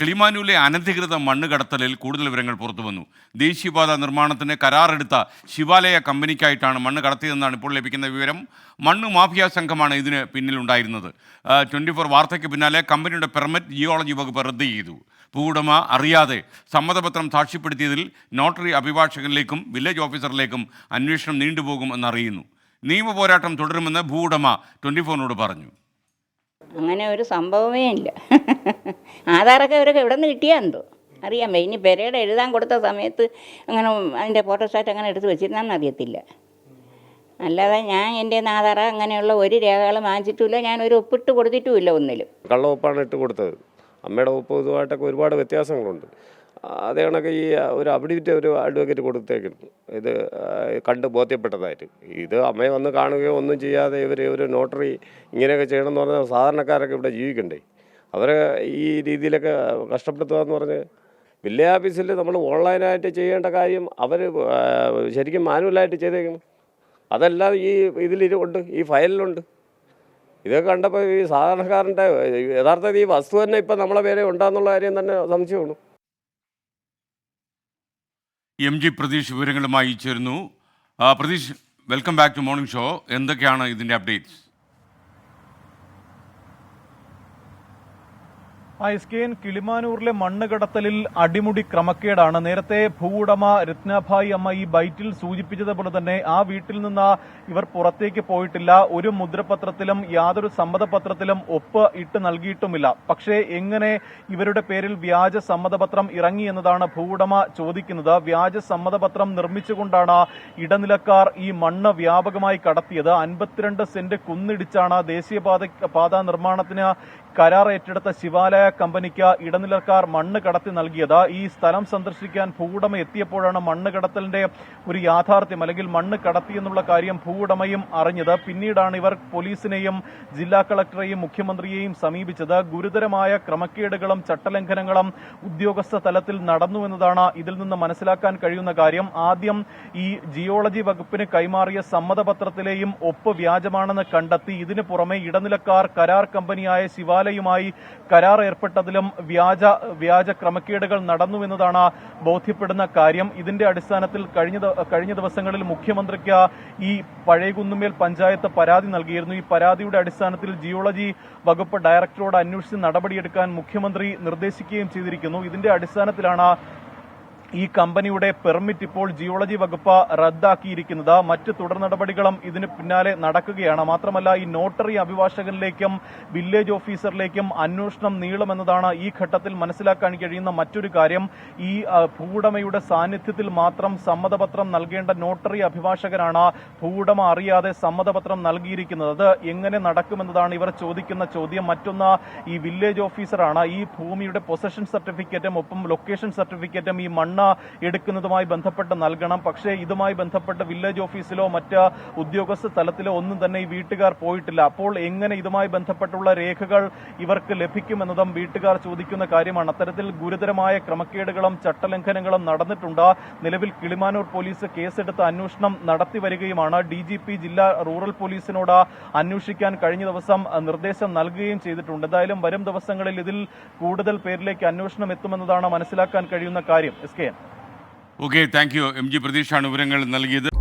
കിളിമാനൂരിലെ അനധികൃത മണ്ണ് കടത്തലിൽ കൂടുതൽ വിവരങ്ങൾ പുറത്തുവന്നു. ദേശീയപാത നിർമ്മാണത്തിന് കരാറെടുത്ത ശിവാലയ കമ്പനിക്കായിട്ടാണ് മണ്ണ് കടത്തിയതെന്നാണ് ഇപ്പോൾ ലഭിക്കുന്ന വിവരം. മണ്ണ് മാഫിയ സംഘമാണ് ഇതിന് പിന്നിലുണ്ടായിരുന്നത്. 24 വാർത്തയ്ക്ക് പിന്നാലെ കമ്പനിയുടെ പെർമിറ്റ് ജിയോളജി വകുപ്പ് റദ്ദ് ചെയ്തു. ഭൂവുടമ അറിയാതെ സമ്മതപത്രം സാക്ഷ്യപ്പെടുത്തിയതിൽ നോട്ടറി അഭിഭാഷകനിലേക്കും വില്ലേജ് ഓഫീസറിലേക്കും അന്വേഷണം നീണ്ടുപോകും എന്നറിയുന്നു. നിയമ പോരാട്ടം തുടരുമെന്ന് ഭൂവുടമ 24നോട് പറഞ്ഞു. അങ്ങനെ ഒരു സംഭവമേ ഇല്ല. ആധാറൊക്കെ അവരൊക്കെ എവിടെ നിന്ന് കിട്ടിയാന്തോ അറിയാൻ വയ്യ. ഇനി പെരയുടെ എഴുതാൻ കൊടുത്ത സമയത്ത് അങ്ങനെ അതിൻ്റെ ഫോട്ടോസ്റ്റാറ്റ് അങ്ങനെ എടുത്ത് വെച്ചിരുന്നാന്ന് അറിയത്തില്ല. അല്ലാതെ ഞാൻ എൻ്റെ ആധാറ അങ്ങനെയുള്ള ഒരു രേഖകളും വാങ്ങിച്ചിട്ടുമില്ല. ഞാൻ ഒരു ഒപ്പിട്ട് കൊടുത്തിട്ടുമില്ല ഒന്നിലും. കള്ള ഒപ്പാണ് ഇട്ട് കൊടുത്തത്. അമ്മയുടെ ഒപ്പ് ഇതുമായിട്ടൊക്കെ ഒരുപാട് വ്യത്യാസങ്ങളുണ്ട്. അതേ കണക്ക് ഈ ഒരു അഫിഡവിറ്റ് ഒരു അഡ്വക്കേറ്റ് കൊടുത്തേക്കുന്നു, ഇത് കണ്ട് ബോധ്യപ്പെട്ടതായിട്ട്. ഇത് അമ്മയെ വന്ന് കാണുകയോ ഒന്നും ചെയ്യാതെ ഒരു നോട്ടറി ഇങ്ങനെയൊക്കെ ചെയ്യണമെന്ന് പറഞ്ഞാൽ സാധാരണക്കാരൊക്കെ ഇവിടെ ജീവിക്കണ്ടേ? അവരെ ഈ രീതിയിലൊക്കെ കഷ്ടപ്പെടുത്തുക എന്ന് പറഞ്ഞ് വില്ലേജ് ഓഫീസിൽ നമ്മൾ ഓൺലൈനായിട്ട് ചെയ്യേണ്ട കാര്യം അവർ ശരിക്കും മാനുവലായിട്ട് ചെയ്തേക്കണം. അതെല്ലാം ഈ ഇതിലുണ്ട്, ഈ ഫയലിലുണ്ട്. ഇതൊക്കെ കണ്ടപ്പോൾ ഈ സാധാരണക്കാരൻ്റെ യഥാർത്ഥത്തിൽ ഈ വസ്തു തന്നെ ഇപ്പം നമ്മളെ പേരെ ഉണ്ടാകുന്നുള്ള കാര്യം തന്നെ സംശയമാണ്. MG പ്രതീഷ് വിവരങ്ങളുമായി ചേരുന്നു. Pratheesh, welcome back to morning show. എന്തൊക്കെയാണ് ഇതിൻ്റെ അപ്ഡേറ്റ്സ്? ISKN കിളിമാനൂരിലെ മണ്ണ് കടത്തലിൽ അടിമുടി ക്രമക്കേടാണ്. നേരത്തെ ഭൂവുടമ രത്നാഭായി അമ്മ ഈ ബൈറ്റിൽ സൂചിപ്പിച്ചതുപോലെ തന്നെ ആ വീട്ടിൽ നിന്ന് ഇവർ പുറത്തേക്ക് പോയിട്ടില്ല. ഒരു മുദ്രപത്രത്തിലും യാതൊരു സമ്മതപത്രത്തിലും ഒപ്പ് ഇട്ട് നൽകിയിട്ടുമില്ല. പക്ഷേ എങ്ങനെ ഇവരുടെ പേരിൽ വ്യാജ സമ്മതപത്രം ഇറങ്ങി എന്നതാണ് ഭൂവുടമ ചോദിക്കുന്നത്. വ്യാജ സമ്മതപത്രം നിർമ്മിച്ചുകൊണ്ടാണ് ഇടനിലക്കാർ ഈ മണ്ണ് വ്യാപകമായി കടത്തിയത്. 52 സെന്റ് കുന്നിടിച്ചാണ് ദേശീയപാത നിർമ്മാണത്തിന് കരാർ ഏറ്റെടുത്ത ശിവാലയ കമ്പനിക്ക് ഇടനിലക്കാർ മണ്ണ് കടത്തി നൽകിയത്. ഈ സ്ഥലം സന്ദർശിക്കാൻ ഭൂവുടമ എത്തിയപ്പോഴാണ് മണ്ണ് കടത്തലിന്റെ ഒരു യാഥാർത്ഥ്യം അല്ലെങ്കിൽ മണ്ണ് കടത്തി എന്നുള്ള കാര്യം ഭൂവുടമയും അറിഞ്ഞത്. പിന്നീടാണ് ഇവർ പോലീസിനെയും ജില്ലാ കളക്ടറെയും മുഖ്യമന്ത്രിയെയും സമീപിച്ചത്. ഗുരുതരമായ ക്രമക്കേടുകളും ചട്ടലംഘനങ്ങളും ഉദ്യോഗസ്ഥ തലത്തിൽ നടന്നുവെന്നതാണ് ഇതിൽ നിന്ന് മനസ്സിലാക്കാൻ കഴിയുന്ന കാര്യം. ആദ്യം ഈ ജിയോളജി വകുപ്പിന് കൈമാറിയ സമ്മതപത്രത്തിലെയും ഒപ്പ് വ്യാജമാണെന്ന് കണ്ടെത്തി. ഇതിനു പുറമെ ഇടനിലക്കാർ കരാർ കമ്പനിയായ ശിവാലയുമായി കരാർ ഏർപ്പെട്ടതിലും വ്യാജ ക്രമക്കേടുകൾ നടന്നുവെന്നതാണ് ബോധ്യപ്പെടുന്ന കാര്യം. ഇതിന്റെ അടിസ്ഥാനത്തിൽ കഴിഞ്ഞ ദിവസങ്ങളിൽ മുഖ്യമന്ത്രിക്ക് ഈ പഴയകുന്നുമേൽ പഞ്ചായത്ത് പരാതി നൽകിയിരുന്നു. ഈ പരാതിയുടെ അടിസ്ഥാനത്തിൽ ജിയോളജി വകുപ്പ് ഡയറക്ടറോട് അന്വേഷിച്ച് നടപടിയെടുക്കാൻ മുഖ്യമന്ത്രി നിർദ്ദേശിക്കുകയും ചെയ്തിരിക്കുന്നു. ഇതിന്റെ അടിസ്ഥാനത്തിലാണ് ഈ കമ്പനിയുടെ പെർമിറ്റ് ഇപ്പോൾ ജിയോളജി വകുപ്പ് റദ്ദാക്കിയിരിക്കുന്നത്. മറ്റ് തുടർ നടപടികളും ഇതിന് പിന്നാലെ നടക്കുകയാണ്. മാത്രമല്ല ഈ നോട്ടറി അഭിഭാഷകനിലേക്കും വില്ലേജ് ഓഫീസറിലേക്കും അന്വേഷണം നീളുമെന്നതാണ് ഈ ഘട്ടത്തിൽ മനസ്സിലാക്കാൻ കഴിയുന്ന മറ്റൊരു കാര്യം. ഈ ഭൂവുടമയുടെ സാന്നിധ്യത്തിൽ മാത്രം സമ്മതപത്രം നൽകേണ്ട നോട്ടറി അഭിഭാഷകനാണ് ഭൂവുടമ അറിയാതെ സമ്മതപത്രം നൽകിയിരിക്കുന്നത്. അത് എങ്ങനെ നടക്കുമെന്നതാണ് ഇവർ ചോദിക്കുന്ന ചോദ്യം. മറ്റൊന്ന് ഈ വില്ലേജ് ഓഫീസറാണ് ഈ ഭൂമിയുടെ പൊസഷൻ സർട്ടിഫിക്കറ്റും ഒപ്പം ലൊക്കേഷൻ സർട്ടിഫിക്കറ്റും ഈ മണ്ണ് എടുക്കുന്നതുമായി ബന്ധപ്പെട്ട് നൽകണം. പക്ഷേ ഇതുമായി ബന്ധപ്പെട്ട് വില്ലേജ് ഓഫീസിലോ മറ്റ് ഉദ്യോഗസ്ഥ തലത്തിലോ ഒന്നും തന്നെ ഈ വീട്ടുകാർ പോയിട്ടില്ല. അപ്പോൾ എങ്ങനെ ഇതുമായി ബന്ധപ്പെട്ടുള്ള രേഖകൾ ഇവർക്ക് ലഭിക്കുമെന്നതും വീട്ടുകാർ ചോദിക്കുന്ന കാര്യമാണ്. അത്തരത്തിൽ ഗുരുതരമായ ക്രമക്കേടുകളും ചട്ടലംഘനങ്ങളും നടന്നിട്ടുണ്ട്. നിലവിൽ കിളിമാനൂർ പോലീസ് കേസെടുത്ത് അന്വേഷണം നടത്തി വരികയുമാണ്. DGP ജില്ലാ റൂറൽ പോലീസിനോട് അന്വേഷിക്കാൻ കഴിഞ്ഞ ദിവസം നിർദ്ദേശം നൽകുകയും ചെയ്തിട്ടുണ്ട്. എന്തായാലും വരും ദിവസങ്ങളിൽ ഇതിൽ കൂടുതൽ പേരിലേക്ക് അന്വേഷണം എത്തുമെന്നതാണ് മനസ്സിലാക്കാൻ കഴിയുന്ന കാര്യം. SKN. Okay, thank you. MG പ്രതീഷാണ് വിവരങ്ങൾ നൽകിയത്.